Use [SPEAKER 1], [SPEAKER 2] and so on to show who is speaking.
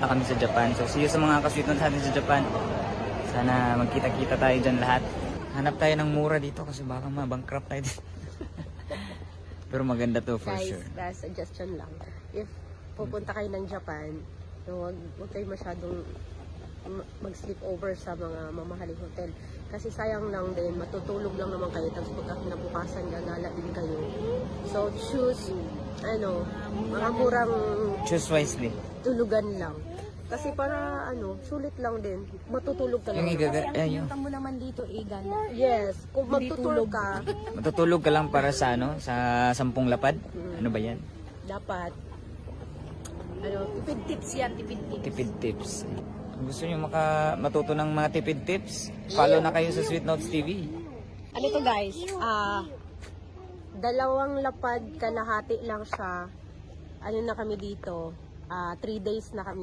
[SPEAKER 1] pupunta kami sa Japan. So see you sa mga ka-sweet notes natin sa Japan. Sana magkita-kita tayo dyan lahat. Hanap tayo ng mura dito kasi baka ma-bankrupt tayo dito. Pero maganda to for
[SPEAKER 2] Guys,
[SPEAKER 1] sure.
[SPEAKER 2] suggestion lang. If pupunta kayo ng Japan, huwag kayo masyadong mag-sleep over sa mga mamahaling hotel. Kasi sayang lang din, matutulog lang naman kayo, tapos pagka kinabukasan, gagala din kayo. So, choose, mga murang
[SPEAKER 1] Choose wisely.
[SPEAKER 2] tulugan lang. Kasi para, sulit lang din. Matutulog ka lang.
[SPEAKER 1] Yung
[SPEAKER 3] Kasi ang
[SPEAKER 1] ayun.
[SPEAKER 3] pinunta mo naman dito, gala.
[SPEAKER 2] Yes, kung magtutulog ka,
[SPEAKER 1] Matutulog ka lang para sa sa 10 lapad. Ano ba yan?
[SPEAKER 2] dapat,
[SPEAKER 3] Tipid tips yan, tipid tips.
[SPEAKER 1] Tipid tips. Kung gusto nyo matuto ng mga tipid tips, follow na kayo sa Sweet Notes TV.
[SPEAKER 2] ano to guys, 2 lapad kalahati lang siya. Ano na kami dito, 3 days na kami.